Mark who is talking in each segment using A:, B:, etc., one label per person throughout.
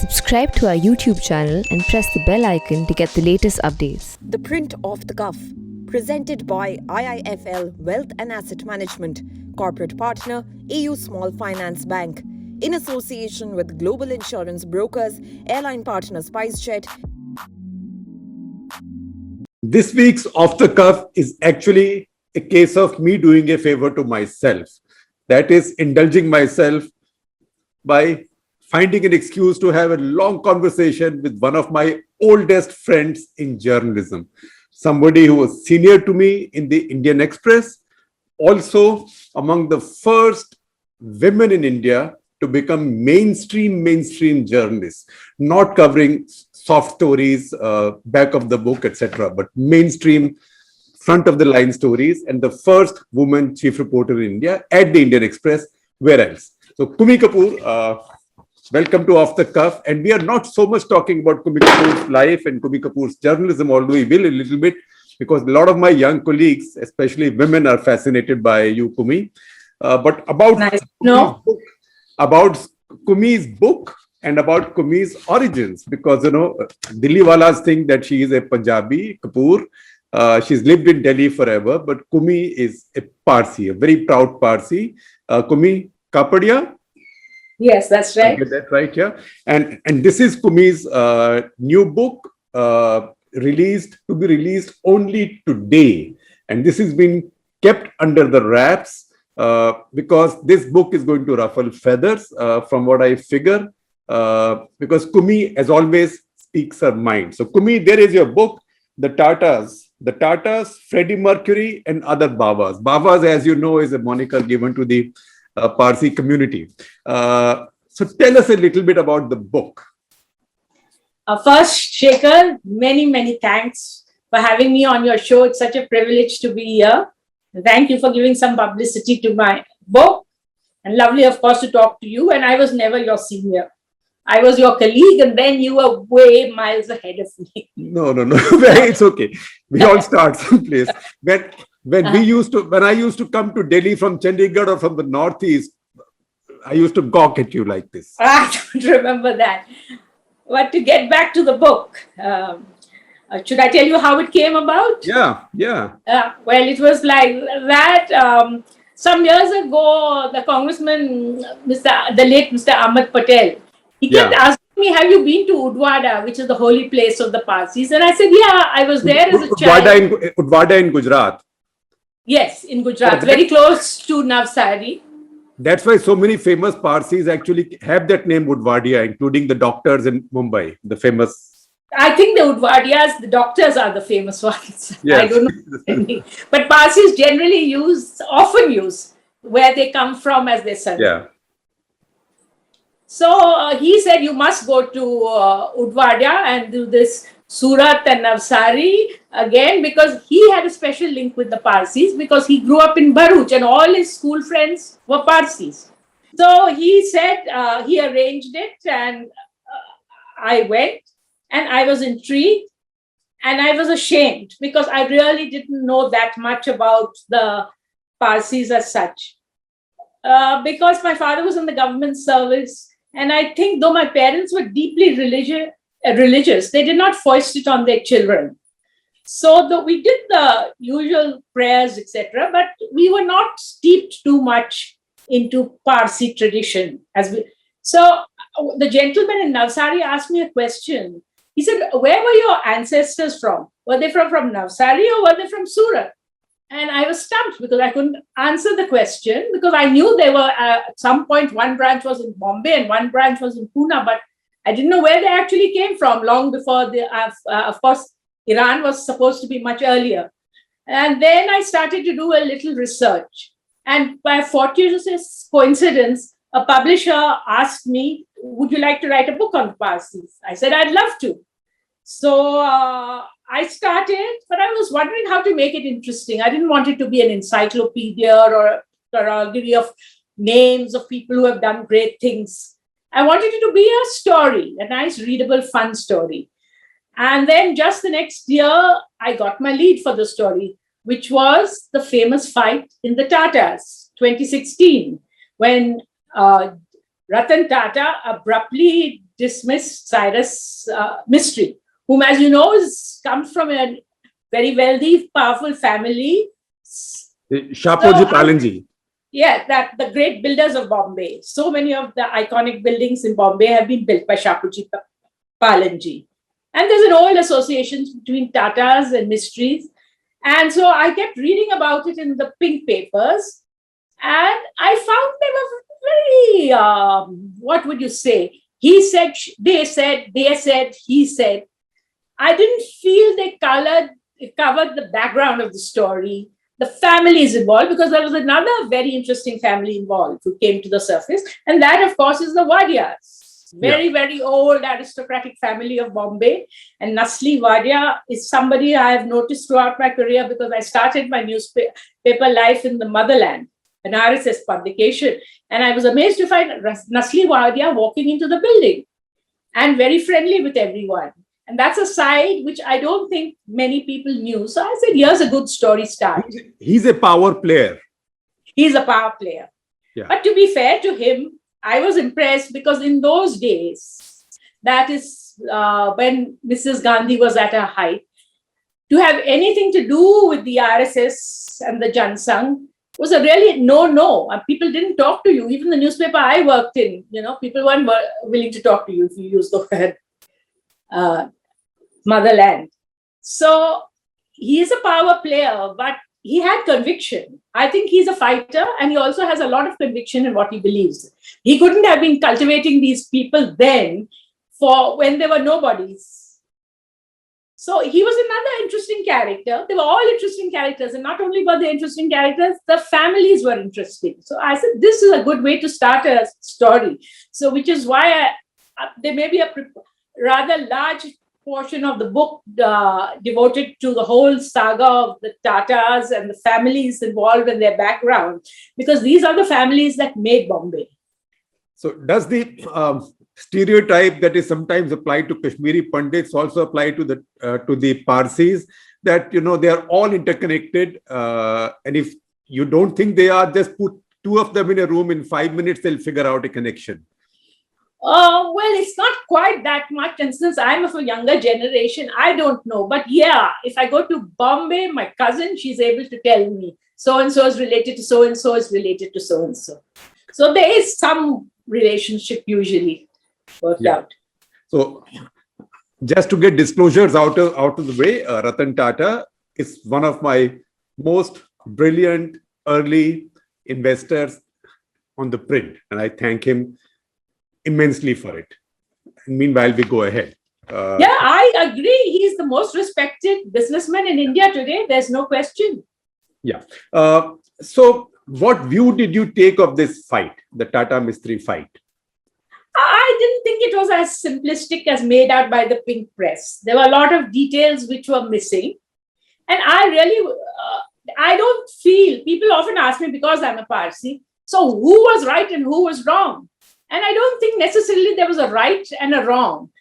A: Subscribe to our YouTube channel and press the bell icon to get the latest updates.
B: The Print Off the Cuff, presented by IIFL Wealth and Asset Management, corporate partner AU Small Finance Bank, in association with global insurance brokers, airline partner SpiceJet.
C: This week's Off the Cuff is actually a case of me doing a favor to myself. That is, indulging myself by finding an excuse to have a long conversation with one of my oldest friends in journalism, somebody who was senior to me in the Indian Express, also among the first women in India to become mainstream journalists, not covering soft stories, back of the book, etc., but mainstream, front of the line stories, and the first woman chief reporter in India at the Indian Express. Where else? So Coomi Kapoor, welcome to Off the Cuff. And we are not so much talking about Coomi Kapoor's life and Coomi Kapoor's journalism, although we will a little bit, because a lot of my young colleagues, especially women, are fascinated by you, Coomi. But about Kumi's book and about Kumi's origins, because, Delhi walas think that she is a Punjabi, Kapoor. She's lived in Delhi forever, but Coomi is a Parsi, a very proud Parsi. Coomi Kapoor.
D: Yes, that's right.
C: Get that right, yeah. And this is Kumi's new book, released only today. And this has been kept under the wraps because this book is going to ruffle feathers from what I figure, because Coomi, as always, speaks her mind. So Coomi, there is your book, The Tatas, Freddie Mercury, and other Bawas. Bawas, as you know, is a moniker given to the Parsi community. So tell us a little bit about the book.
D: First, Shekhar, many thanks for having me on your show. It's such a privilege to be here. Thank you for giving some publicity to my book. And lovely, of course, to talk to you. And I was never your senior. I was your colleague, and then you were way miles ahead of me.
C: No. It's okay. We all start someplace. When I used to come to Delhi from Chandigarh or from the Northeast, I used to gawk at you like this.
D: I don't remember that. But to get back to the book, should I tell you how it came about?
C: Yeah.
D: Well, it was like that. Some years ago, the congressman, the late Mr. Ahmed Patel, he kept asking me, have you been to Wadia, which is the holy place of the Parsis? And I said, yeah, I was there as a child.
C: Wadia in Gujarat.
D: Yes, in Gujarat, very close to Navsari.
C: That's why so many famous Parsis actually have that name Wadia, including the doctors in Mumbai, the famous.
D: I think the Wadiyas, the doctors are the famous ones.
C: Yes.
D: I don't know. But Parsis generally often use where they come from as their surname.
C: Yeah.
D: So he said, you must go to Wadia and do this Surat and Navsari again, because he had a special link with the Parsis, because he grew up in Bharuch and all his school friends were Parsis. So he said he arranged it, and I went, and I was intrigued and I was ashamed because I really didn't know that much about the Parsis as such. Because my father was in the government service, and I think though my parents were deeply religious, they did not foist it on their children. So we did the usual prayers, etc., but we were not steeped too much into Parsi tradition. So the gentleman in Navsari asked me a question. He said, where were your ancestors from? Were they from Navsari or were they from Surat? And I was stumped because I couldn't answer the question, because I knew they were at some point, one branch was in Bombay and one branch was in Pune, but I didn't know where they actually came from long before of course, Iran was supposed to be much earlier. And then I started to do a little research. And by a fortuitous coincidence, a publisher asked me, would you like to write a book on the Parsis? I said, I'd love to. So I started, but I was wondering how to make it interesting. I didn't want it to be an encyclopedia or a category of names of people who have done great things. I wanted it to be a story, a nice, readable, fun story. And then just the next year, I got my lead for the story, which was the famous fight in the Tatas, 2016, when Ratan Tata abruptly dismiss Cyrus Mistry, whom, as you know, comes from a very wealthy, powerful family.
C: Shapoji Palanji.
D: Yeah, that the great builders of Bombay. So many of the iconic buildings in Bombay have been built by Shapoji Palanji. And there's an old association between Tatas and Mistrys. And so I kept reading about it in the pink papers. And I found they were very, what would you say? He said, they said, he said. I didn't feel they covered the background of the story. The family is involved, because there was another very interesting family involved who came to the surface. And that, of course, is the Wadias. Very old aristocratic family of Bombay. And Nasli Wadia is somebody I have noticed throughout my career, because I started my newspaper life in the motherland, an RSS publication. And I was amazed to find Nasli Wadia walking into the building and very friendly with everyone. And that's a side which I don't think many people knew. So I said, here's a good story start.
C: He's a power player.
D: He's a power player.
C: Yeah.
D: But to be fair to him, I was impressed, because in those days, that is when Mrs. Gandhi was at her height, to have anything to do with the RSS and the Jansangh was a really no. People didn't talk to you. Even the newspaper I worked in, people weren't willing to talk to you if you used the word motherland. So he is a power player, but he had conviction. I think he's a fighter, and he also has a lot of conviction in what he believes. He couldn't have been cultivating these people then for when they were nobodies. So he was another interesting character. They were all interesting characters, and not only were they interesting characters, the families were interesting. So I said, this is a good way to start a story. So which is why there may be a rather large portion of the book devoted to the whole saga of the Tatas and the families involved in their background, because these are the families that made Bombay.
C: So does the stereotype that is sometimes applied to Kashmiri Pandits also apply to the Parsis, that they are all interconnected, and if you don't think they are, just put two of them in a room, in 5 minutes they'll figure out a connection?
D: Well, it's not quite that much. And since I'm of a younger generation, I don't know. But yeah, if I go to Bombay, my cousin, she's able to tell me so-and-so is related to so-and-so is related to so-and-so. So there is some relationship usually worked out.
C: So just to get disclosures out of the way, Ratan Tata is one of my most brilliant early investors on the print. And I thank him immensely for it. And meanwhile, we go ahead.
D: I agree. He's the most respected businessman in India today. There's no question.
C: Yeah. So what view did you take of this fight, the Tata Mistry fight?
D: I didn't think it was as simplistic as made out by the pink press. There were a lot of details which were missing. And I really, I don't feel, people often ask me, because I'm a Parsi, so who was right and who was wrong? And I don't think necessarily there was a right and a wrong.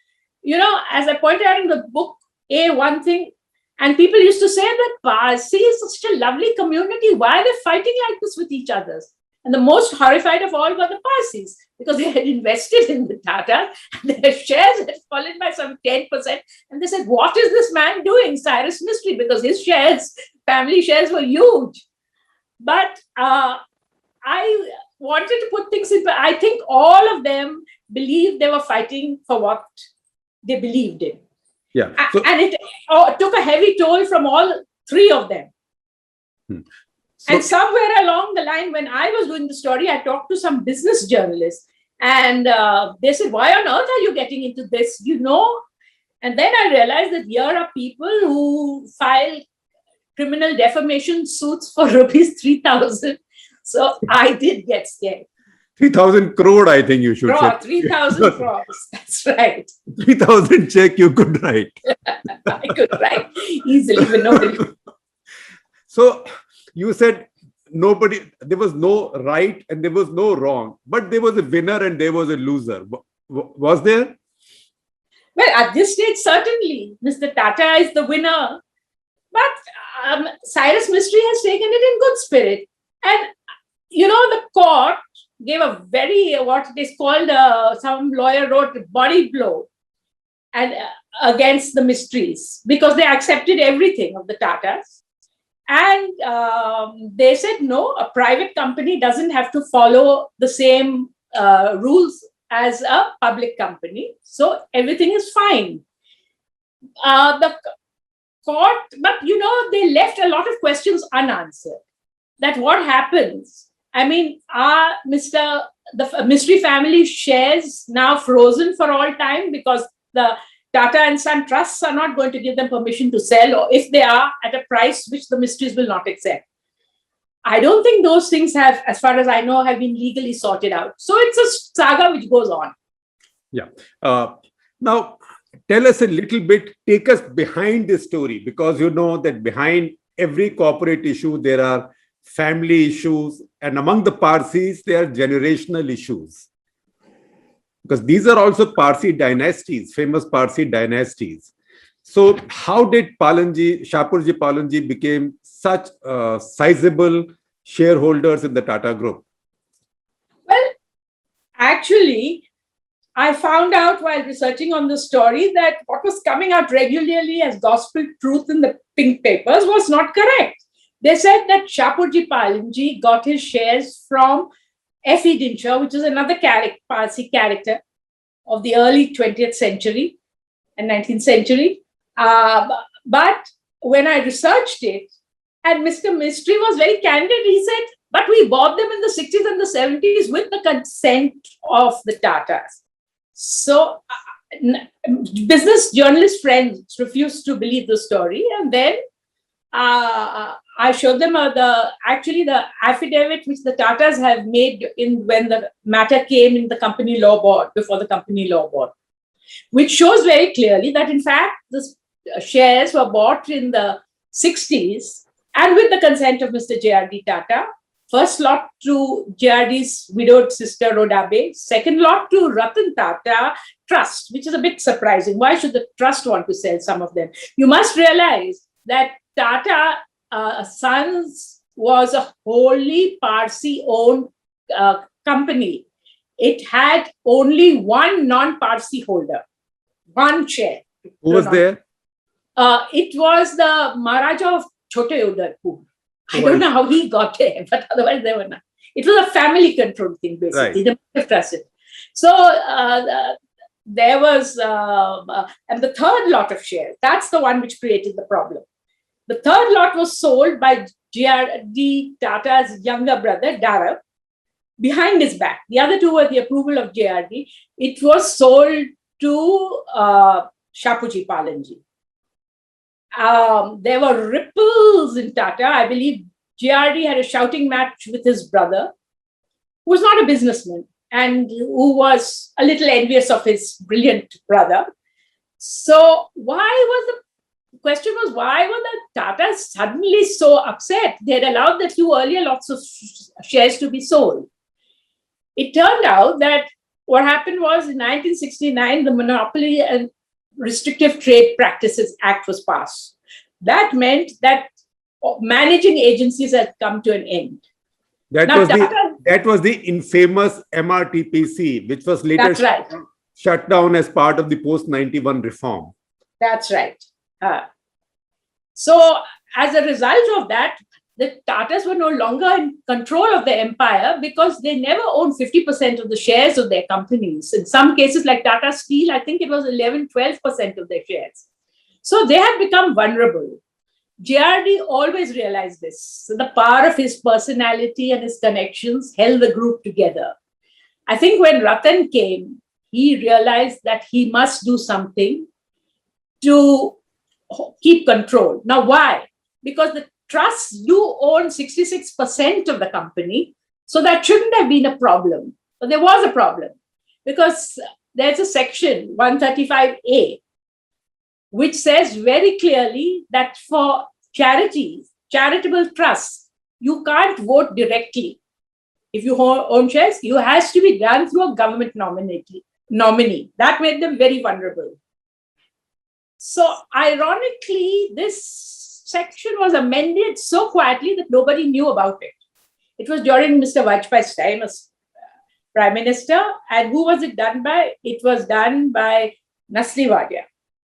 D: As I pointed out in the book, one thing, and people used to say that Parsi is such a lovely community. Why are they fighting like this with each other? And the most horrified of all were the Parsis, because they had invested in the Tata, and their shares had fallen by some 10%. And they said, what is this man doing, Cyrus Mistry? Because his shares, family shares, were huge. But I wanted to put things in, but I think all of them believed they were fighting for what they believed in.
C: Yeah.
D: And it took a heavy toll from all three of them. And somewhere along the line, when I was doing the story, I talked to some business journalists, and they said, why on earth are you getting into this? And then I realized that here are people who file criminal defamation suits for rupees 3,000. So I did get scared.
C: 3,000 crore, I think you should say.
D: 3,000 crores. That's right.
C: 3,000 check you could write.
D: I could write easily, but nobody.
C: So you said there was no right and there was no wrong, but there was a winner and there was a loser. Was there?
D: Well, at this stage, certainly, Mr. Tata is the winner. But Cyrus Mistry has taken it in good spirit. And, the court, gave a very, what it is called, some lawyer wrote, body blow and against the Mistrys, because they accepted everything of the Tatas. And they said, no, a private company doesn't have to follow the same rules as a public company. So everything is fine. The court, but they left a lot of questions unanswered. That what happens? I mean, are the Mistry family shares now frozen for all time because the Tata and Son trusts are not going to give them permission to sell, or if they are, at a price which the Mistrys will not accept? I don't think those things have, as far as I know, have been legally sorted out. So it's a saga which goes on.
C: Yeah. Now, tell us a little bit, take us behind this story, because you know that behind every corporate issue, there are family issues, and among the Parsis, there are generational issues. Because these are also Parsi dynasties, famous Parsi dynasties. So how did Shapurji Palanji became such sizable shareholders in the Tata Group?
D: Well, actually, I found out while researching on the story that what was coming out regularly as gospel truth in the pink papers was not correct. They said that Shapurji Palanji got his shares from F.E. Dinshaw, which is another Parsi character of the early 20th century and 19th century. But when I researched it, and Mr. Mistry was very candid, he said, but we bought them in the 60s and the 70s with the consent of the Tatas. So business journalist friends refused to believe the story. And then I showed them the affidavit which the Tatas have made when the matter came in the company law board, before the company law board, which shows very clearly that in fact the shares were bought in the 60s and with the consent of Mr. J.R.D. Tata. First lot to J.R.D.'s widowed sister Rodabe, second lot to Ratan Tata Trust, which is a bit surprising. Why should the trust want to sell some of them? You must realize that Tata Sons was a wholly Parsi-owned company. It had only one non-Parsi holder, one share.
C: Who was there?
D: It was the Maharaja of Chote Udaipur. I don't know how he got there, but otherwise there were none. It was a family-controlled thing, basically.
C: Right.
D: They must have trusted. So there was, and the third lot of shares, that's the one which created the problem. The third lot was sold by J.R.D. Tata's younger brother, Darab, behind his back. The other two were the approval of J.R.D. It was sold to Shapurji Palanji. There were ripples in Tata. I believe J.R.D. had a shouting match with his brother, who was not a businessman and who was a little envious of his brilliant brother. So the question was, why were the Tatas suddenly so upset? They had allowed the few earlier lots of shares to be sold. It turned out that what happened was in 1969, the Monopoly and Restrictive Trade Practices Act was passed. That meant that managing agencies had come to an end.
C: That was the infamous MRTPC, which was later shut down as part of the post-91 reform.
D: That's right. So as a result of that, the Tatas were no longer in control of the empire because they never owned 50% of the shares of their companies. In some cases, like Tata Steel, I think it was 11-12% of their shares. So they had become vulnerable. J.R.D. always realized this. So the power of his personality and his connections held the group together. I think when Ratan came, he realized that he must do something to keep control. Now, why? Because the trusts do own 66% of the company, so that shouldn't have been a problem. But there was a problem because there's a section 135A which says very clearly that for charities, charitable trusts, you can't vote directly. If you own shares, it has to be done through a government nominee. That made them very vulnerable. So ironically, this section was amended so quietly that nobody knew about it. It was during Mr. Vajpayee's time, Prime Minister. And who was it done by? It was done by Wadia,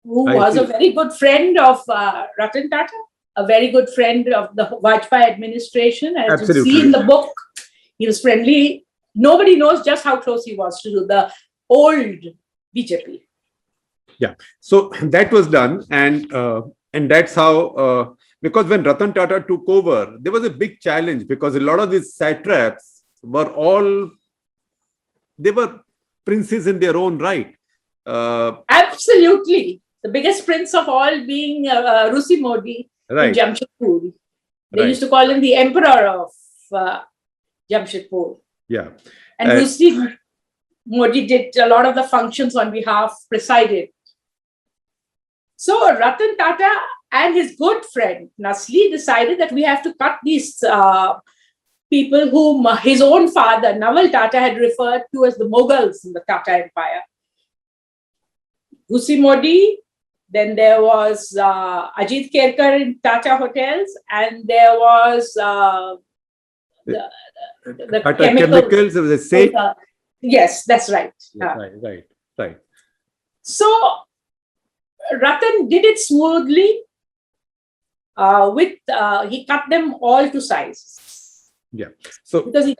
D: who was a very good friend of Ratan Tata, a very good friend of the Vajpayee administration. As
C: Absolutely.
D: you see in the book, he was friendly. Nobody knows just how close he was to the old BJP.
C: Yeah. So that was done. And that's how, because when Ratan Tata took over, there was a big challenge because a lot of these satraps they were princes in their own right.
D: Absolutely. The biggest prince of all being Rusi Modi in Jamshedpur. They used to call him the emperor of Jamshedpur.
C: Yeah.
D: And Rusi Modi did a lot of the functions on behalf, presided. So Ratan Tata and his good friend Nasli decided that we have to cut these people whom his own father, Naval Tata, had referred to as the Mughals in the Tata Empire. Rusi Modi, then there was Ajit Kerkar in Tata Hotels, and there was the
C: Tata Chemicals, it was a safe.
D: Yes, that's right.
C: Right.
D: So Ratan did it smoothly. He cut them all to size.
C: Yeah. So
D: because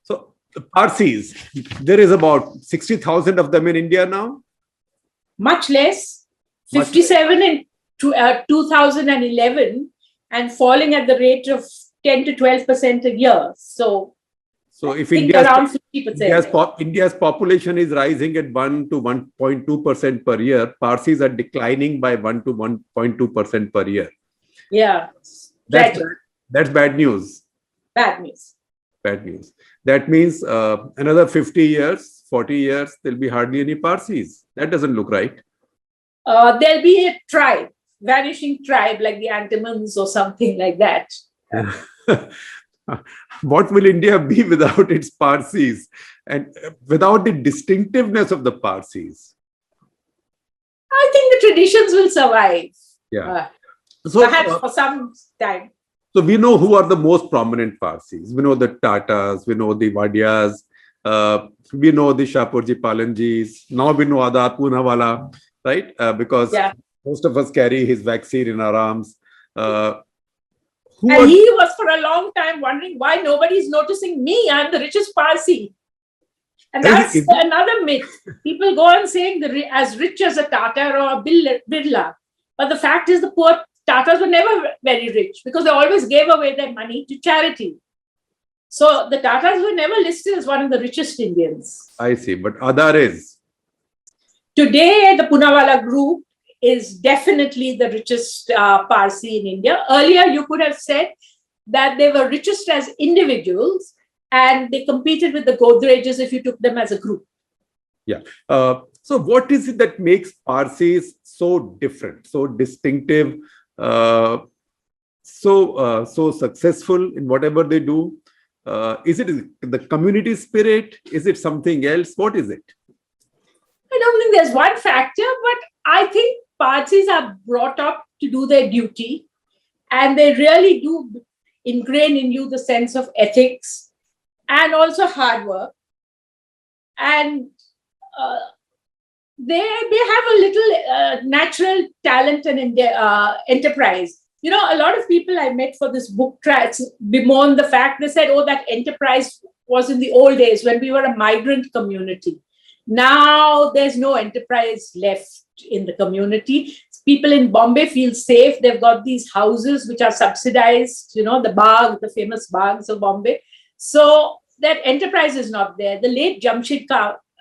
C: so the Parsis, there is about 60,000 of them in India now.
D: Much less, 57 in 2011, and falling at the rate of 10 to 12% a year. So
C: if
D: around 50%.
C: India's population is rising at 1 to 1.2% per year, Parsis are declining by 1 to 1.2% per year.
D: Yeah.
C: That's bad news.
D: Bad news.
C: Bad news. That means another 50 years, 40 years, there'll be hardly any Parsis. That doesn't look right.
D: There'll be a tribe, vanishing tribe like the Antimans or something like that.
C: What will India be without its Parsis and without the distinctiveness of the Parsis?
D: I think the traditions will survive.
C: Yeah.
D: Perhaps for some time.
C: So we know who are the most prominent Parsis. We know the Tatas, we know the Wadias, we know the Shahpurji Palanjis. Now we know Adad Poonawala, right? Because most of us carry his vaccine in our arms.
D: And he was for a long time wondering why nobody is noticing me. I'm the richest Parsi. And that's another myth. People go on saying as rich as a Tata or a Birla. But the fact is the poor Tatas were never very rich because they always gave away their money to charity. So the Tatas were never listed as one of the richest Indians.
C: I see. But Adar is.
D: Today, the Poonawala group is definitely the richest Parsi in India. Earlier, you could have said that they were richest as individuals and they competed with the Godrejas if you took them as a group.
C: Yeah. So what is it that makes Parsis so different, so distinctive, so successful in whatever they do? Is it the community spirit? Is it something else? What is it?
D: I don't think there's one factor, but I think Parsis are brought up to do their duty, and they really do ingrain in you the sense of ethics and also hard work. And they have a little natural talent and enterprise. You know, a lot of people I met for this book bemoan the fact, they said, oh, that enterprise was in the old days when we were a migrant community. Now there's no enterprise left in the community. People in Bombay feel safe. They've got these houses which are subsidized, you know, the famous bags of Bombay. So that enterprise is not there. The late Jamshed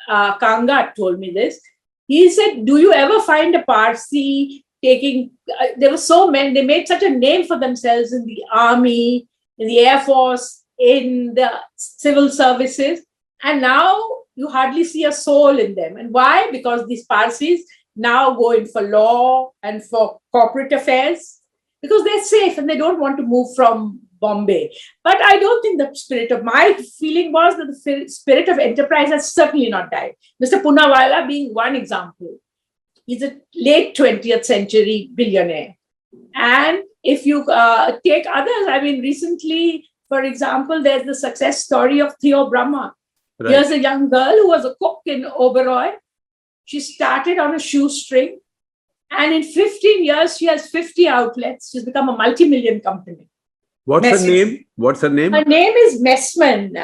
D: Kangat told me this. He said, do you ever find a Parsi taking, there were so many, they made such a name for themselves in the army, in the Air Force, in the civil services. And now you hardly see a soul in them. And why? Because these Parsis now go in for law and for corporate affairs because they're safe and they don't want to move from Bombay. But I don't think the spirit of my feeling was that the spirit of enterprise has certainly not died. Mr. Poonawala being one example. He's a late 20th century billionaire. And if you take others, I mean, recently, for example, there's the success story of Theo Brahma.
C: Right.
D: Here's a young girl who was a cook in Oberoi. She started on a shoestring, and in 15 years, she has 50 outlets. She's become a multi-million company.
C: What's her name? What's her name?
D: Her name is Messman.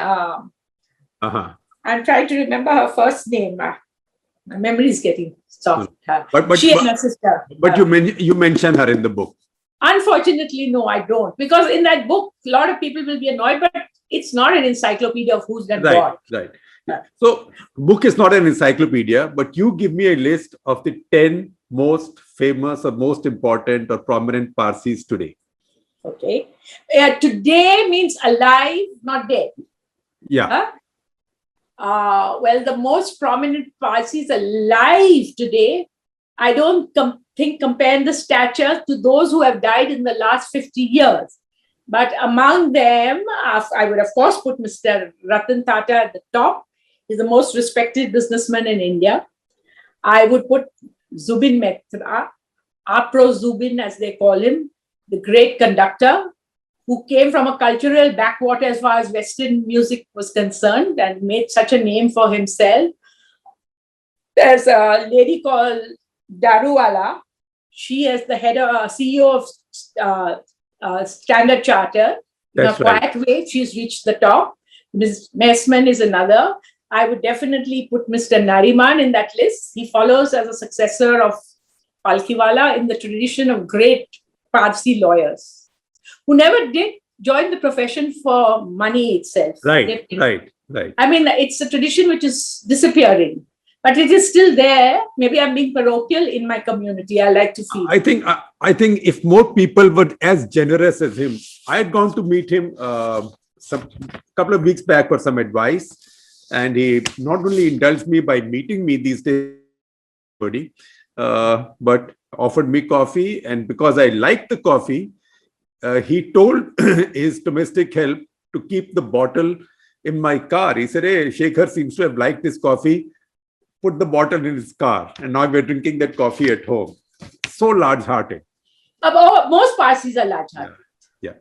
C: Uh-huh.
D: I'm trying to remember her first name. My memory is getting soft.
C: But
D: She and her sister.
C: But you mention her in the book.
D: Unfortunately, no, I don't. Because in that book, a lot of people will be annoyed, but it's not an encyclopedia of who's done what.
C: Right. So, book is not an encyclopedia, but you give me a list of the 10 most famous or most important or prominent Parsis today.
D: Okay. Today means alive, not dead.
C: Yeah.
D: Well, the most prominent Parsis alive today, I don't think compare the stature to those who have died in the last 50 years. But among them, I would of course put Mr. Ratan Tata at the top. He's the most respected businessman in India. I would put Zubin Mehta, Apro Zubin as they call him, the great conductor, who came from a cultural backwater as far as Western music was concerned and made such a name for himself. There's a lady called Daruwala. She is the head of CEO of Standard Charter. In a quiet way, she's reached the top. Ms. Messman is another. I would definitely put Mr. Nariman in that list. He follows as a successor of Palkiwala in the tradition of great Parsi lawyers who never did join the profession for money itself.
C: Right.
D: I mean, it's a tradition which is disappearing, but it is still there. Maybe I'm being parochial in my community. I like to feel.
C: I think if more people were as generous as him, I had gone to meet him some couple of weeks back for some advice. And he not only indulged me by meeting me these days, but offered me coffee. And because I liked the coffee, he told his domestic help to keep the bottle in my car. He said, "Hey, Shekhar seems to have liked this coffee. Put the bottle in his car." And now we're drinking that coffee at home. So large-hearted.
D: Most Parsis are large-hearted.
C: Yeah.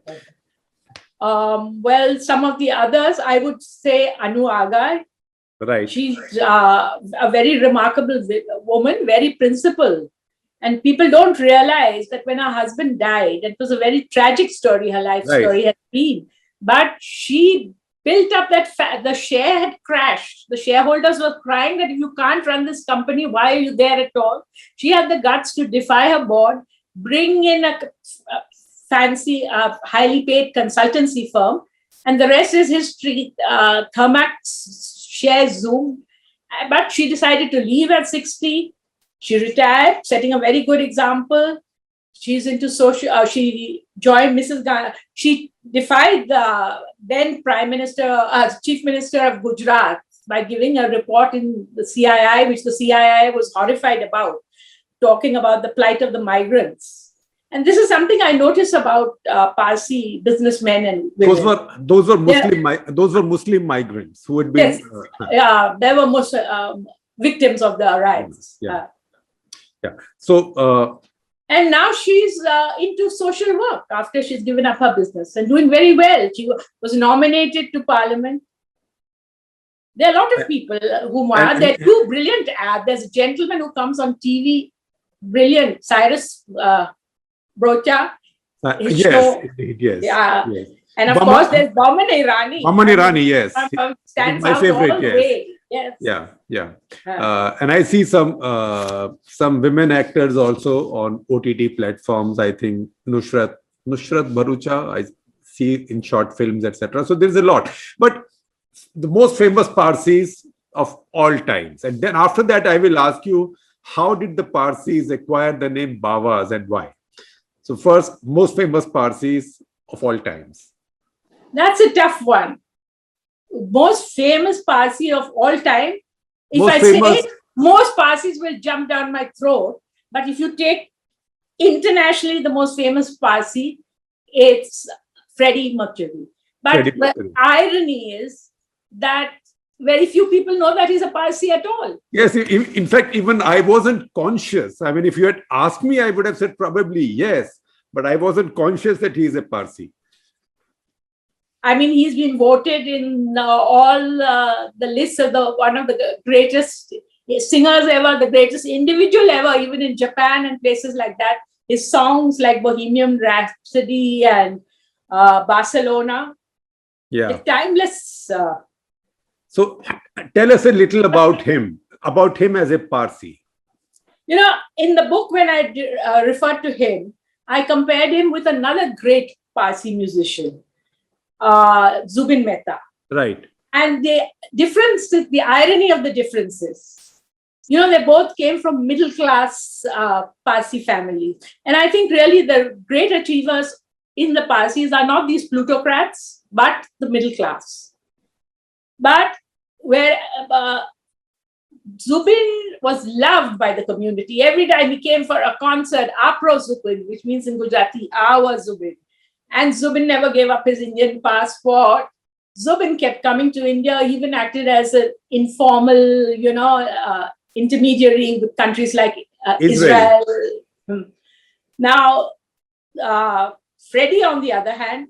D: Well, some of the others, I would say Anu Agar.
C: Right.
D: She's a very remarkable woman, very principled. And people don't realize that when her husband died, it was a very tragic story, her life story has been. But she built up that the share had crashed. The shareholders were crying that if you can't run this company, why are you there at all? She had the guts to defy her board, bring in a fancy, highly paid consultancy firm, and the rest is history. Thermax shares Zoom, but she decided to leave at 60. She retired, setting a very good example. She's into social. She joined Mrs. Ghana. She defied the then Chief Minister of Gujarat by giving a report in the CII, which the CII was horrified about, talking about the plight of the migrants. And this is something I notice about Parsi businessmen and women.
C: Those were Muslim migrants who had been.
D: Yes. They were most victims of the riots.
C: Yeah. So.
D: And now she's into social work after she's given up her business and doing very well. She was nominated to Parliament. There are a lot of people who are. There are two brilliant ads. There's a gentleman who comes on TV, brilliant, Cyrus Brocha.
C: Yes.
D: Yeah. Yes. And of course, there's Baman Irani.
C: Baman Irani, yes.
D: Stands
C: my
D: out
C: favorite,
D: all the way. Yes.
C: Yeah. And I see some women actors also on OTT platforms. I think Nusrat Bharucha, I see in short films, etc. So there's a lot. But the most famous Parsis of all times. And then after that, I will ask you, how did the Parsis acquire the name Bawas and why? So first, most famous Parsis of all times.
D: That's a tough one. Most famous Parsi of all time. If I say it, most Parsis will jump down my throat. But if you take internationally the most famous Parsi, it's Freddie Mercury. But the irony is that very few people know that he's a Parsi at all.
C: Yes, in fact, even I wasn't conscious. I mean, if you had asked me, I would have said probably yes, but I wasn't conscious that he is a Parsi.
D: I mean, he's been voted in all the lists of one of the greatest singers ever, the greatest individual ever, even in Japan and places like that. His songs like Bohemian Rhapsody and Barcelona,
C: Yeah.
D: timeless.
C: So tell us a little about him as a Parsi.
D: You know, in the book, when I referred to him, I compared him with another great Parsi musician, Zubin Mehta.
C: Right.
D: And the difference, the irony of the differences, you know, they both came from middle class Parsi families. And I think really the great achievers in the Parsis are not these plutocrats, but the middle class. But where Zubin was loved by the community. Every time he came for a concert, Apro Zubin, which means in Gujarati, Awa Zubin. And Zubin never gave up his Indian passport. Zubin kept coming to India, even acted as an informal, intermediary with countries like Israel. Now, Freddie, on the other hand,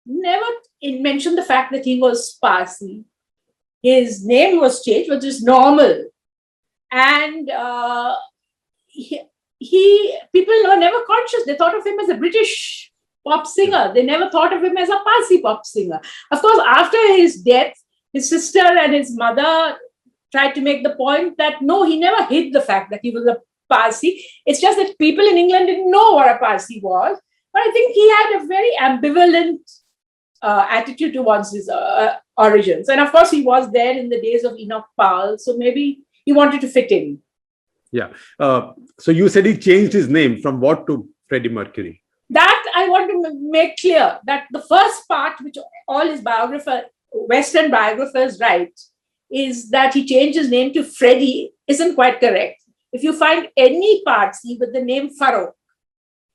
D: never mentioned the fact that he was Parsi. His name was changed, which is normal. And people were never conscious. They thought of him as a British pop singer. They never thought of him as a Parsi pop singer. Of course, after his death, his sister and his mother tried to make the point that no, he never hid the fact that he was a Parsi. It's just that people in England didn't know what a Parsi was. But I think he had a very ambivalent attitude towards his origins. And of course, he was there in the days of Enoch Powell. So maybe he wanted to fit in.
C: Yeah. So you said he changed his name from what to Freddie Mercury?
D: That I want to make clear, that the first part, which all his Western biographers write, is that he changed his name to Freddie, isn't quite correct. If you find any Parsi with the name Farokh,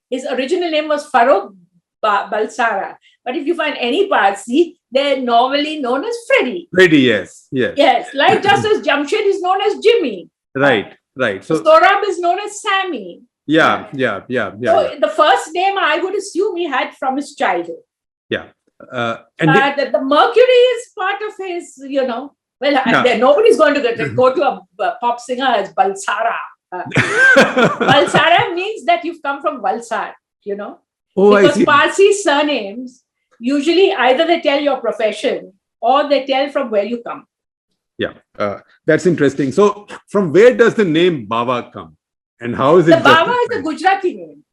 D: his original name was Farokh Balsara. But if you find any Parsi, they're normally known as Freddie.
C: Freddie, yes.
D: Yes, like just as Jamshed is known as Jimmy.
C: Right. So
D: Sorab is known as Sammy.
C: Yeah.
D: So the first name I would assume he had from his childhood.
C: Yeah.
D: The Mercury is part of his, nobody's going to go to a pop singer as Balsara. Balsara means that you've come from Valsad, because Parsi surnames, usually either they tell your profession or they tell from where you come.
C: Yeah, that's interesting. So from where does the name Bawa come? And how is it?
D: The Bawa is a Gujarati name.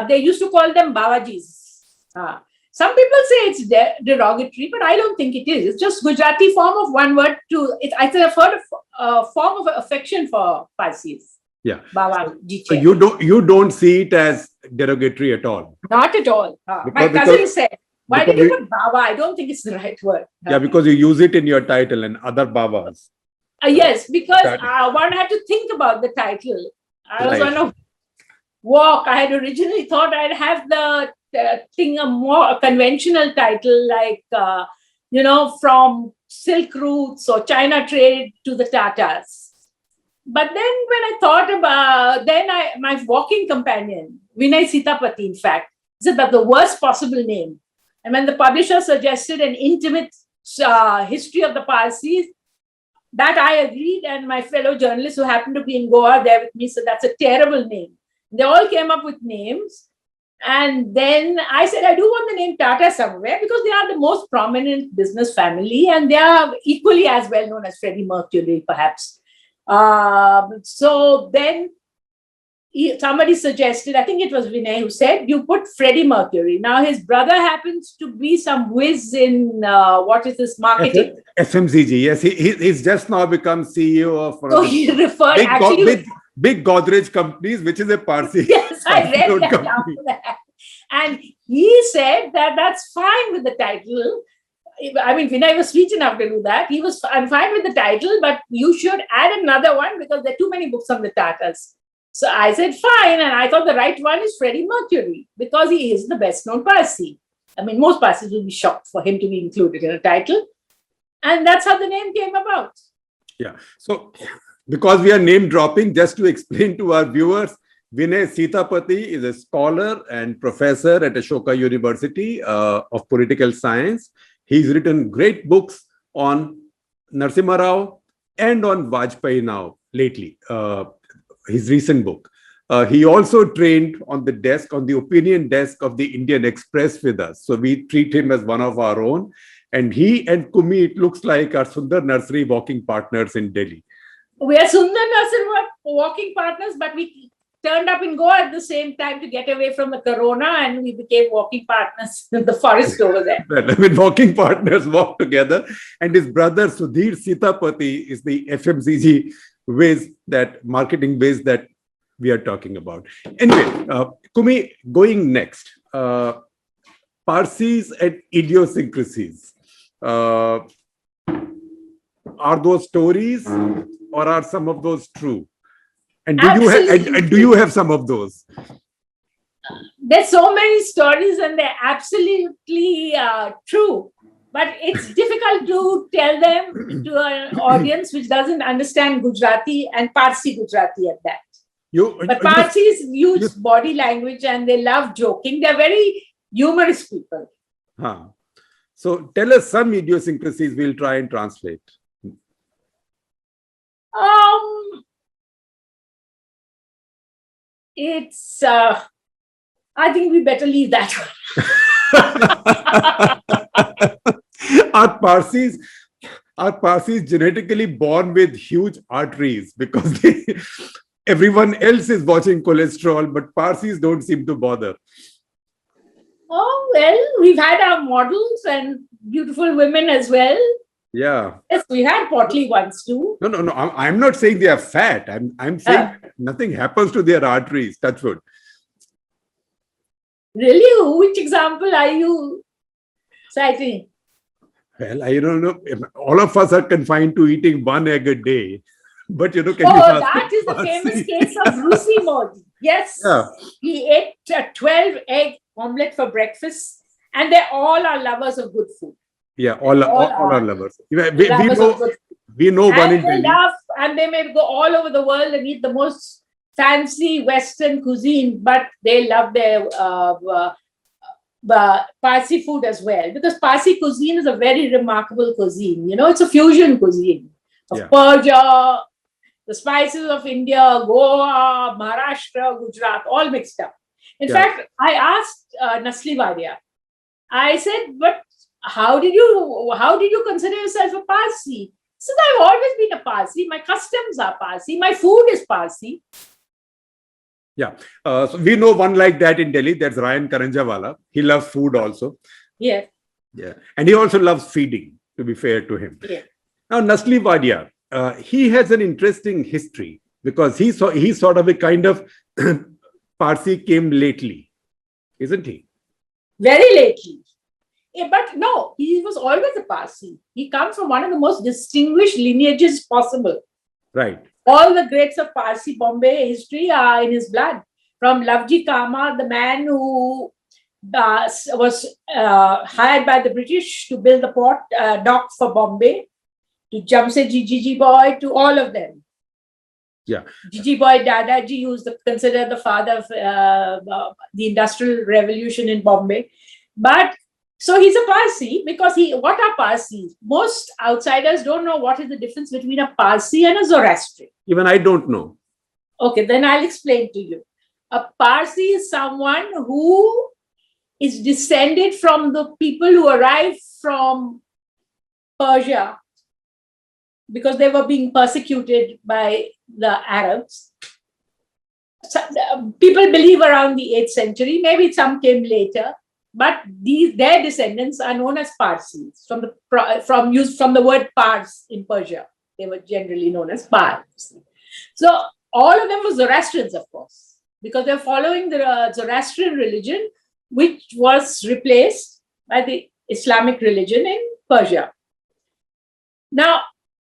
D: They used to call them Bawajis. Some people say it's derogatory, but I don't think it is. It's just Gujarati form of one word it's a form of affection for Parsis.
C: Yeah.
D: Bawa.
C: So you don't see it as derogatory at all.
D: Not at all. My cousin said, why did you put Bawa? I don't think it's the right word.
C: Yeah, because you use it in your title and other Bawas.
D: Yes, because one had to think about the title. I was on a walk. I had originally thought I'd have the thing a more conventional title, like from Silk Routes or China trade to the Tatas. But then when I thought about, my walking companion, Vinay Sitapati, in fact, said that the worst possible name. And when the publisher suggested an intimate history of the Parsis, that I agreed, and my fellow journalists who happened to be in Goa there with me said that's a terrible name. They all came up with names. And then I said, I do want the name Tata somewhere because they are the most prominent business family and they are equally as well known as Freddie Mercury, perhaps. So then somebody suggested, I think it was Vinay who said, you put Freddie Mercury. Now his brother happens to be some whiz in what is this marketing?
C: FMCG, yes. He's just now become CEO of
D: so he referred
C: big Godrej companies, which is a Parsi.
D: Yes, I read that after that. And he said that that's fine with the title. I mean, Vinay was sweet enough to do that. I'm fine with the title, but you should add another one because there are too many books on the Tatas. So I said, fine. And I thought the right one is Freddie Mercury because he is the best known Parsi. I mean, most Parsis will be shocked for him to be included in a title. And that's how the name came about.
C: Yeah. So because we are name dropping, just to explain to our viewers, Vinay Sitapati is a scholar and professor at Ashoka University of Political Science. He's written great books on Narasimha Rao and on Vajpayee now, lately, his recent book. He also trained on the opinion desk of the Indian Express with us. So we treat him as one of our own. And he and Coomi, it looks like, are Sundar Nursery walking partners in Delhi.
D: We are Sundar Nursery walking partners, but we turned up in Goa at the same time to get away from the corona, and we became walking partners in the forest over there.
C: Well, I mean, walking partners walk together. And his brother, Sudhir Sitapati, is the FMCG marketing whiz that we are talking about. Anyway, Coomi, going next. Parsis and idiosyncrasies. Are those stories or are some of those true? And do you have some of those?
D: There's so many stories and they're absolutely true. But it's difficult to tell them to an audience which doesn't understand Gujarati and Parsi Gujarati at that. But Parsis use body language and they love joking. They're very humorous people.
C: Huh. So tell us some idiosyncrasies we'll try and translate.
D: It's, I think we better leave that one.
C: Are Parsis genetically born with huge arteries because everyone else is watching cholesterol, but Parsis don't seem to bother?
D: Oh, well, we've had our models and beautiful women as well.
C: Yeah.
D: Yes, we had portly ones too.
C: No. I'm not saying they are fat. I'm saying nothing happens to their arteries. Touch wood.
D: Really? Which example are you citing?
C: Well, I don't know. All of us are confined to eating one egg a day. But, can you
D: that is the famous case of Rusi Modi. Yes. Yeah. He ate a 12-egg omelette for breakfast. And they all are lovers of good food.
C: Yeah, all are lovers. We know one in Delhi.
D: And they may go all over the world and eat the most fancy Western cuisine, but they love their Parsi food as well. Because Parsi cuisine is a very remarkable cuisine. It's a fusion cuisine of Persia, the spices of India, Goa, Maharashtra, Gujarat, all mixed up. In fact, I asked Nasli Wadia, I said, but how did you consider yourself a Parsi? He said, I've always been a Parsi. My customs are Parsi. My food is Parsi.
C: Yeah. So we know one like that in Delhi. That's Ryan Karanjawala. He loves food also.
D: Yeah.
C: Yeah. And he also loves feeding, to be fair to him.
D: Yeah.
C: Now, Nasli Wadia, he has an interesting history because he's sort of a kind of Parsi came lately, isn't he?
D: Very lately. But no, he was always a Parsi. He comes from one of the most distinguished lineages possible.
C: Right.
D: All the greats of Parsi Bombay history are in his blood. From Lavji Kama, the man who was hired by the British to build the port dock for Bombay, to Jamsetji Jiji Boy, to all of them.
C: Yeah.
D: Jiji Boy Dadaji, who's considered the father of the Industrial Revolution in Bombay. But so he's a Parsi because what are Parsis? Most outsiders don't know what is the difference between a Parsi and a Zoroastrian.
C: Even I don't know.
D: Okay, then I'll explain to you. A Parsi is someone who is descended from the people who arrived from Persia because they were being persecuted by the Arabs. So, people believe around the 8th century, maybe some came later. But their descendants are known as Parsis from the word Pars in Persia. They were generally known as Pars. So all of them were Zoroastrians, of course, because they're following the Zoroastrian religion, which was replaced by the Islamic religion in Persia. Now,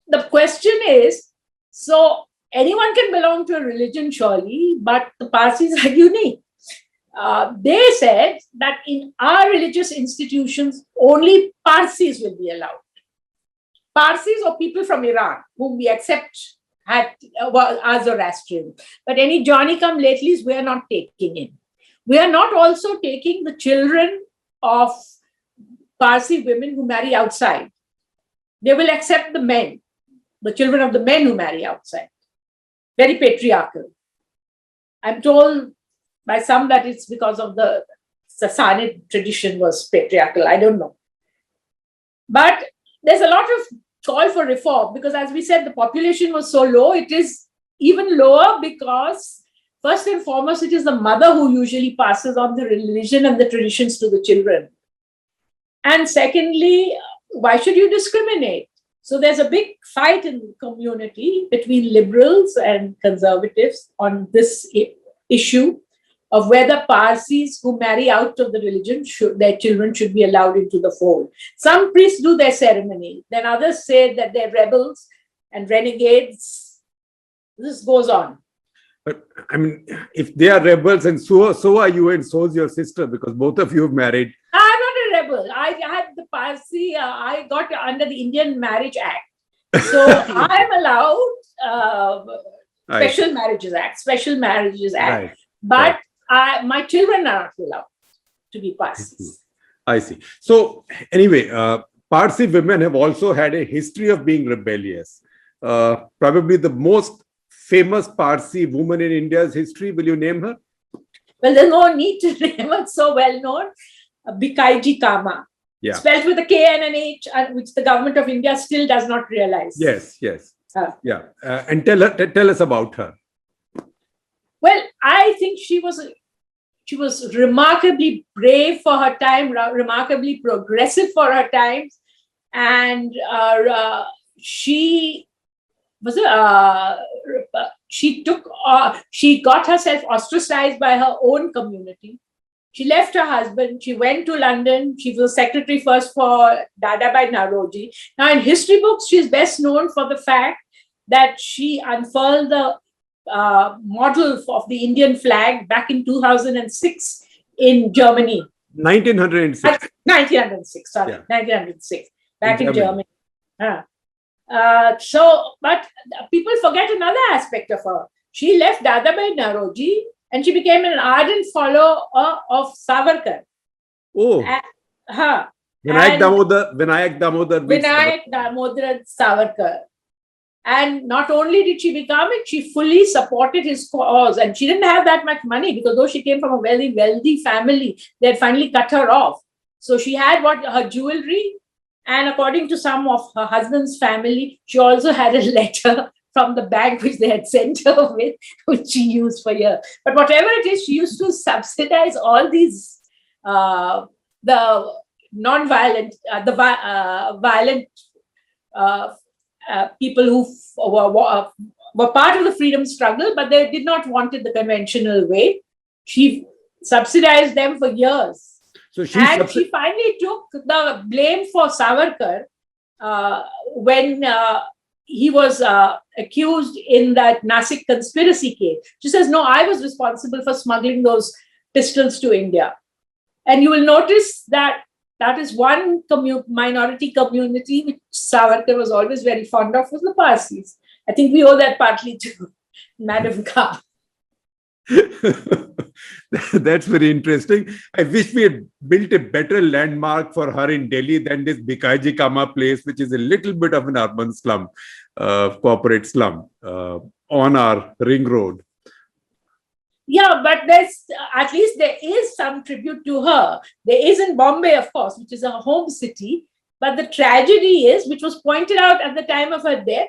D: the question is, so anyone can belong to a religion, surely, but the Parsis are unique. They said that in our religious institutions, only Parsis will be allowed. Parsis or people from Iran, whom we accept are Zoroastrian. But any Johnny-come-latelys we are not taking in. We are not also taking the children of Parsi women who marry outside. They will accept the men, the children of the men who marry outside. Very patriarchal. I'm told by some that it's because of the Sassanid tradition was patriarchal. I don't know. But there's a lot of call for reform because, as we said, the population was so low. It is even lower because, first and foremost, it is the mother who usually passes on the religion and the traditions to the children. And secondly, why should you discriminate? So there's a big fight in the community between liberals and conservatives on this issue of whether Parsis who marry out of the religion, their children should be allowed into the fold. Some priests do their ceremony. Then others say that they're rebels and renegades. This goes on.
C: But I mean, if they are rebels and so are you and so is your sister, because both of you have married.
D: I'm not a rebel. I had the Parsi, I got under the Indian Marriage Act. So I'm allowed Special Marriages Act.
C: Right.
D: But my children are not allowed to be Parsis.
C: I see. So anyway, Parsi women have also had a history of being rebellious. Probably the most famous Parsi woman in India's history. Will you name her?
D: Well, there's no need to name her, so well known. Bikaiji Kama.
C: Yeah.
D: Spelled with a K and an H, which the government of India still does not realize.
C: Yes. Yeah. And tell us about her.
D: Well, I think she was remarkably brave for her time, remarkably progressive for her times, and she got herself ostracized by her own community. She left her husband. She went to London. She was secretary first for Dadabhai Naoroji. Now, in history books, she is best known for the fact that she unfurled the model of the Indian flag back in 2006 in Germany.
C: 1906.
D: 1906, sorry.
C: Yeah.
D: 1906, back in Germany. But people forget another aspect of her. She left Dadabhai Naoroji and she became an ardent follower of Savarkar.
C: Oh. Vinayak
D: Damodar Savarkar. And not only did she become it, she fully supported his cause. And she didn't have that much money because though she came from a very wealthy family, they had finally cut her off. So she had her jewelry. And according to some of her husband's family, she also had a letter from the bank which they had sent her with, which she used for years. But whatever it is, she used to subsidize all these, the non-violent, violent people who were part of the freedom struggle, but they did not want it the conventional way. She subsidized them for years.
C: So she
D: finally took the blame for Savarkar when he was accused in that Nasik conspiracy case. She says, no, I was responsible for smuggling those pistols to India. And you will notice that is one minority community which Savarkar was always very fond of, was the Parsis. I think we owe that partly to Madam Khan.
C: That's very interesting. I wish we had built a better landmark for her in Delhi than this Bikaiji Kama place, which is a little bit of an urban slum, corporate slum on our ring road.
D: Yeah, but at least there is some tribute to her. There is in Bombay, of course, which is her home city. But the tragedy is, which was pointed out at the time of her death,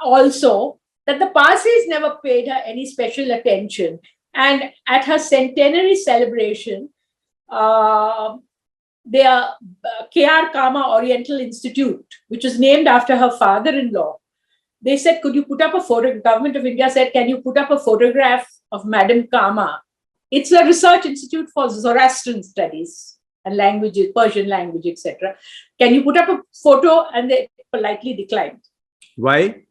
D: also, that the Parsis never paid her any special attention. And at her centenary celebration, their K.R. Kama Oriental Institute, which was named after her father-in-law, they said, could you put up a photo? Government of India said, can you put up a photograph of Madam Kama? It's a research institute for Zoroastrian studies and languages, Persian language, etc. Can you put up a photo? And they politely declined.
C: Why?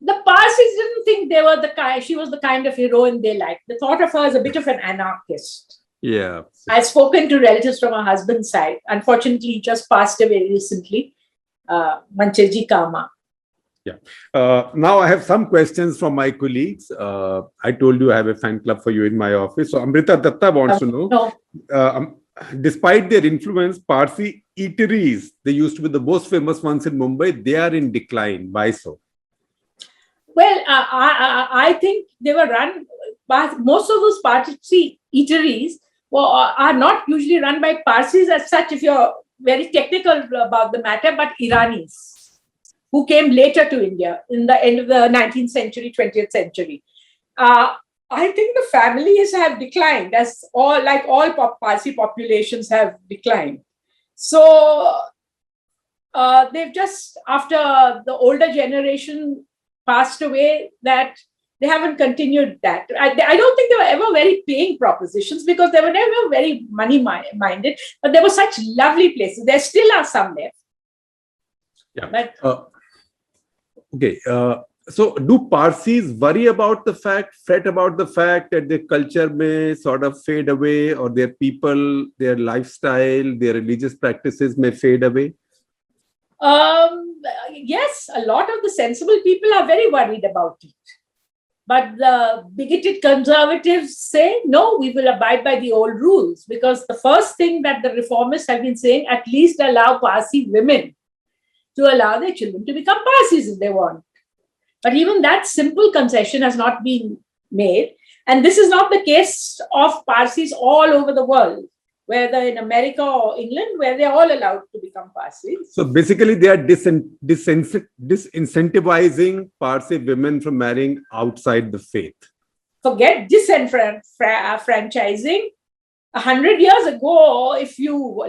D: The Parsis didn't think she was the kind of heroine they liked. They thought of her as a bit of an anarchist.
C: Yeah.
D: I've spoken to relatives from her husband's side. Unfortunately, he just passed away recently, Mancheji Kama.
C: Yeah. Now I have some questions from my colleagues. I told you I have a fan club for you in my office. So Amrita Datta wants to know,
D: No.
C: despite their influence, Parsi eateries, they used to be the most famous ones in Mumbai, they are in decline. Why so?
D: Well, I think they were run by most of those Parsi eateries are not usually run by Parsis as such, if you're very technical about the matter, but Iranis who came later to India in the end of the 19th century, 20th century. I think the families have declined, as all Parsi populations have declined. So they've just, after the older generation passed away, that they haven't continued that. I don't think they were ever very paying propositions because they were never very money-minded, but there were such lovely places. There still are some left.
C: Yeah.
D: But,
C: okay. So do Parsis worry about the fact, fret about the fact that their culture may sort of fade away, or their people, their lifestyle, their religious practices may fade away?
D: Yes, a lot of the sensible people are very worried about it. But the bigoted conservatives say, no, we will abide by the old rules, because the first thing that the reformists have been saying, at least allow Parsi women to allow their children to become Parsis if they want. But even that simple concession has not been made. And this is not the case of Parsis all over the world, whether in America or England, where they're all allowed to become Parsis.
C: So basically, they are disincentivizing Parsi women from marrying outside the faith.
D: Forget disenfranchising. 100 years ago,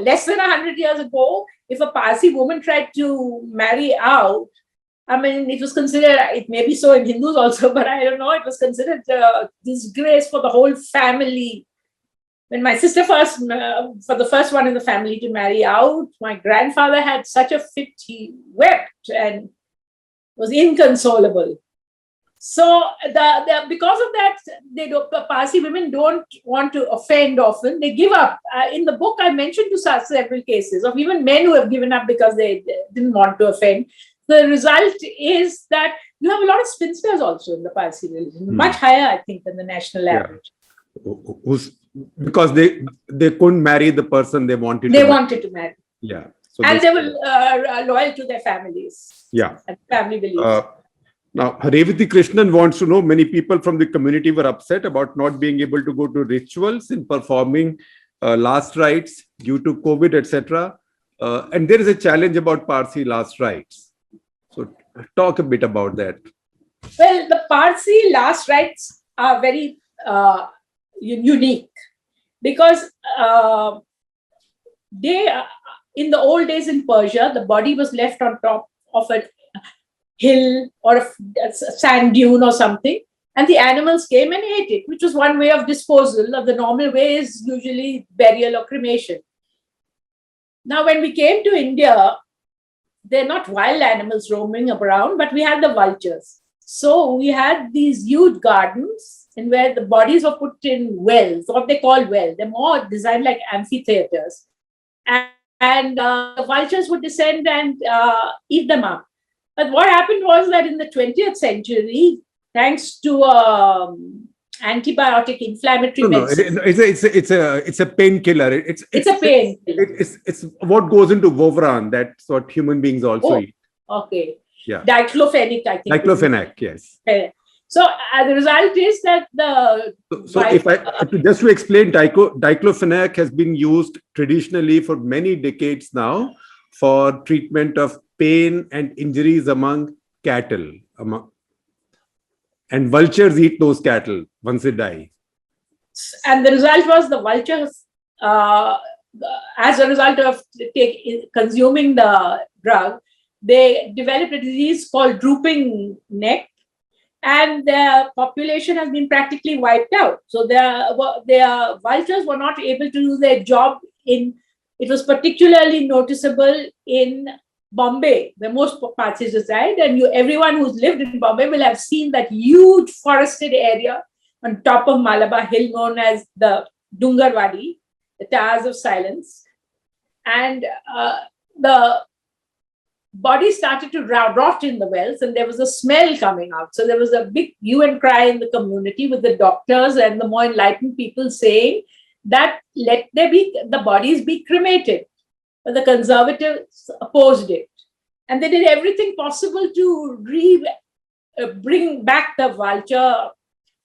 D: less than 100 years ago, if a Parsi woman tried to marry out, I mean, it was considered, it may be so in Hindus also, but I don't know, it was considered a disgrace for the whole family. When my sister for the first one in the family to marry out, my grandfather had such a fit, he wept and was inconsolable. So because of that, Parsi women don't want to offend often. They give up. In the book, I mentioned to several cases of even men who have given up because they didn't want to offend. The result is that you have a lot of spinsters also in the Parsi religion, much higher, I think, than the national average.
C: Because they couldn't marry the person they wanted
D: to marry.
C: Yeah. So
D: and they were loyal to their families.
C: Yeah.
D: And family beliefs.
C: Now, Revati Krishnan wants to know, many people from the community were upset about not being able to go to rituals in performing last rites due to COVID, etc. And there is a challenge about Parsi last rites. So talk a bit about that.
D: Well, the Parsi last rites are very unique because in the old days in Persia, the body was left on top of a hill or a sand dune or something, and the animals came and ate it, which was one way of disposal. Of the normal way is usually burial or cremation. Now, when we came to India, they're not wild animals roaming around, but we had the vultures. So we had these huge gardens in where the bodies were put in wells, what they call wells. They're more designed like amphitheaters. And the vultures would descend and eat them up. But what happened was that in the 20th century, thanks to antibiotic inflammatory medicine.
C: It's a painkiller. It's
D: a painkiller.
C: It's what goes into Vovran. That's what human beings also eat.
D: Okay.
C: Yeah.
D: Diclofenac, I think.
C: Diclofenac, yes.
D: So the result is that
C: just to explain, diclofenac has been used traditionally for many decades now for treatment of pain and injuries among cattle. And vultures eat those cattle once they die.
D: And the result was the vultures, as a result of consuming the drug, they developed a disease called drooping neck, and their population has been practically wiped out. So their vultures were not able to do their job it was particularly noticeable in Bombay, where most Parsis reside, and everyone who's lived in Bombay will have seen that huge forested area on top of Malabar Hill known as the Dungarwadi, the Towers of Silence. And the bodies started to rot in the wells, and there was a smell coming out. So there was a big hue and cry in the community with the doctors and the more enlightened people saying that let the bodies be cremated. But the conservatives opposed it. And they did everything possible to bring back the vulture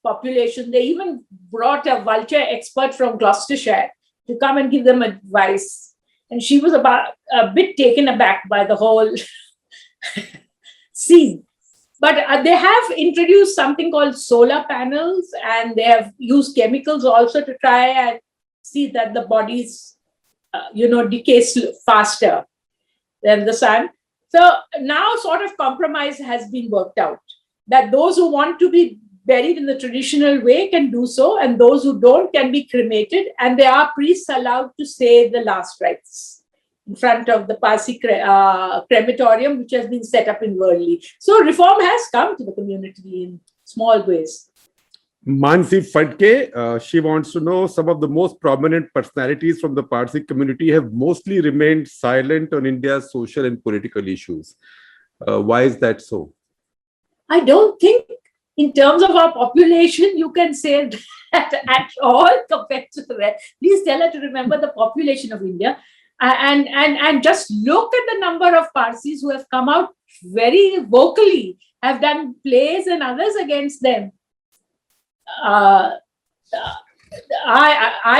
D: population. They even brought a vulture expert from Gloucestershire to come and give them advice. And she was a bit taken aback by the whole scene. But they have introduced something called solar panels, and they have used chemicals also to try and see that the bodies, decay faster than the sun. So now sort of compromise has been worked out, that those who want to be buried in the traditional way can do so, and those who don't can be cremated, and there are priests allowed to say the last rites in front of the Parsi crematorium, which has been set up in Worli. So reform has come to the community in small ways.
C: Mansi Fadke, she wants to know, some of the most prominent personalities from the Parsi community have mostly remained silent on India's social and political issues. Why is that so?
D: I don't think in terms of our population, you can say that at all compared to the rest. Please tell her to remember the population of India and just look at the number of Parsis who have come out very vocally, have done plays and others against them. I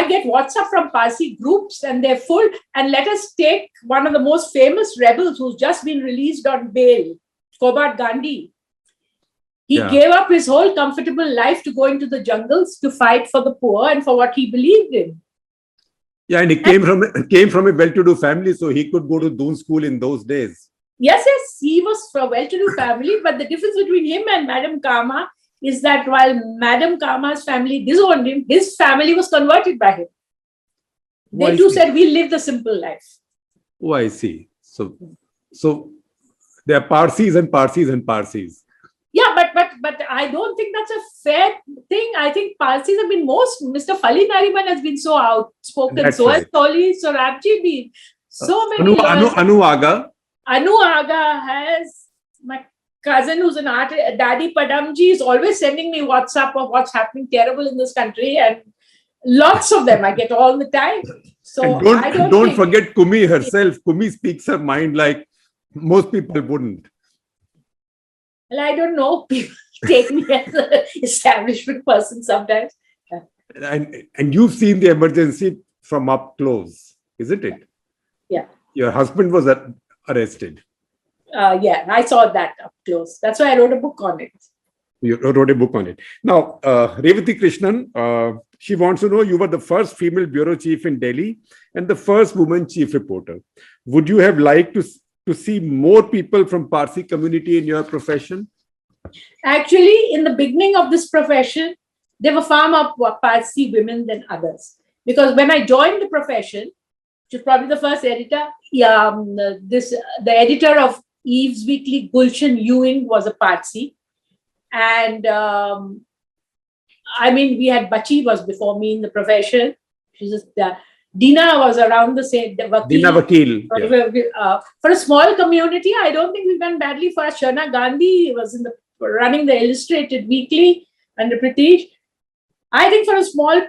D: get WhatsApp from Parsi groups and they're full. And let us take one of the most famous rebels who's just been released on bail, Kobat Gandhi. He gave up his whole comfortable life to go into the jungles to fight for the poor and for what he believed in.
C: Yeah, and he came from a well-to-do family, so he could go to Doon school in those days.
D: Yes, he was from a well-to-do family, but the difference between him and Madam Kama is that while Madam Kama's family disowned him, his family was converted by him. They too said, we live the simple life.
C: Oh, I see. So there are Parsis and Parsis and Parsis.
D: Yeah, but I don't think that's a fair thing. I think Parsis have been Mr. Fali Nariman has been so outspoken. That's so right. Has Toli Sorabji been. So many
C: Anu Aga
D: has, my cousin who's an artist, Daddy Padamji, is always sending me WhatsApp of what's happening terrible in this country, and lots of them I get all the time. So
C: and don't forget Coomi herself. Coomi speaks her mind like most people wouldn't.
D: Well, I don't know. People take me as an establishment person sometimes.
C: And you've seen the emergency from up close, isn't it?
D: Yeah. Your
C: husband was arrested.
D: Yeah, I saw that up close. That's why I wrote a book on it.
C: You wrote a book on it. Now, Revati Krishnan, she wants to know, you were the first female bureau chief in Delhi and the first woman chief reporter. Would you have liked to see more people from Parsi community in your profession?
D: Actually, in the beginning of this profession, there were far more Parsi women than others. Because when I joined the profession, which was probably the first editor, the editor of Eve's Weekly, Gulshan Ewing, was a Parsi. And we had Bachi was before me in the profession. She's just Dina was around the same.
C: Dina Vakil.
D: For a small community, I don't think we've done badly. For Shana Gandhi was running the Illustrated Weekly under Pritish. I think for a small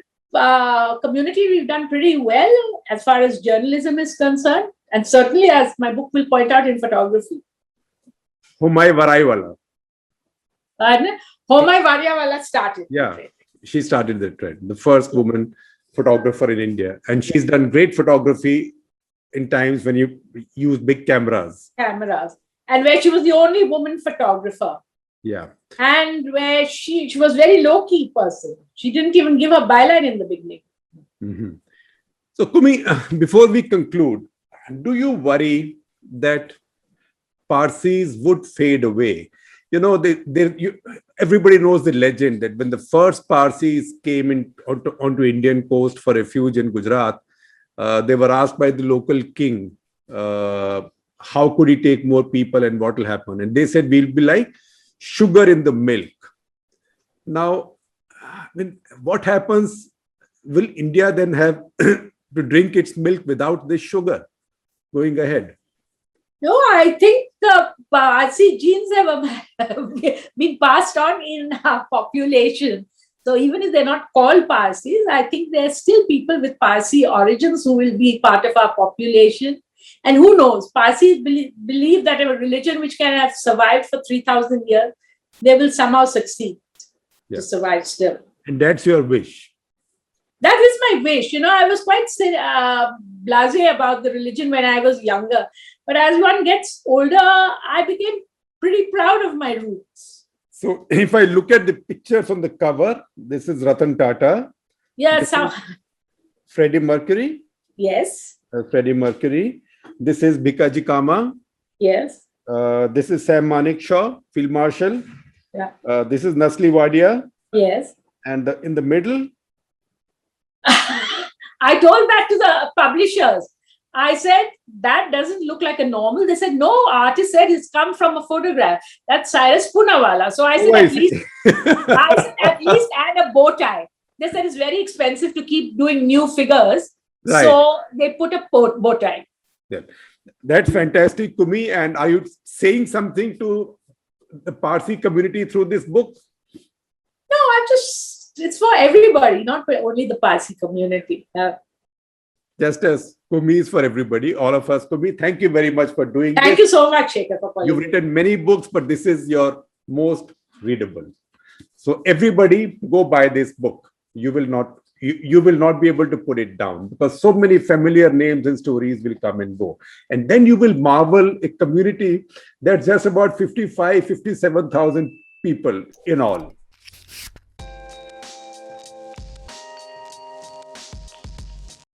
D: community, we've done pretty well as far as journalism is concerned. And certainly, as my book will point out, in photography.
C: Humay Varaiwala.
D: Humay Variawala started.
C: Yeah, she started the trend. The first woman photographer in India, and she's done great photography in times when you use big cameras,
D: and where she was the only woman photographer.
C: Yeah,
D: and where she was very low-key person. She didn't even give a byline in the beginning.
C: Mm-hmm. So Coomi, before we conclude, do you worry that Parsis would fade away? Everybody knows the legend that when the first Parsis came onto Indian coast for refuge in Gujarat, they were asked by the local king, how could he take more people and what will happen? And they said, we'll be like sugar in the milk. Now, what happens? Will India then have to drink its milk without this sugar going ahead?
D: No, I think the Parsi genes have been passed on in our population. So even if they're not called Parsis, I think there are still people with Parsi origins who will be part of our population. And who knows, Parsis believe that a religion which can have survived for 3,000 years, they will somehow succeed to survive still.
C: And that's your wish.
D: That is my wish. I was quite blasé about the religion when I was younger. But as one gets older, I became pretty proud of my roots.
C: So if I look at the pictures on the cover, this is Ratan Tata.
D: Yes.
C: Freddie Mercury.
D: Yes.
C: Freddie Mercury. This is Bikaji Kama.
D: Yes.
C: This is Sam Manekshaw, Field Marshal.
D: Yeah.
C: This is Nasli Wadia.
D: Yes.
C: And in the middle?
D: I told that to the publishers. I said, that doesn't look like a normal. They said, no, artist said it's come from a photograph. That's Cyrus Poonawalla. So I said, at least add a bow tie. They said it's very expensive to keep doing new figures. Right. So they put a bow tie.
C: Yeah. That's fantastic, Coomi. And are you saying something to the Parsi community through this book?
D: No, it's for everybody, not for only the Parsi community.
C: Just as Coomi is for everybody, all of us. Coomi, thank you very much for doing this.
D: Thank you so much, Shekhar.
C: You've written many books, but this is your most readable. So everybody go buy this book. You will not be able to put it down because so many familiar names and stories will come and go. And then you will marvel a community that's just about 57,000 people in all.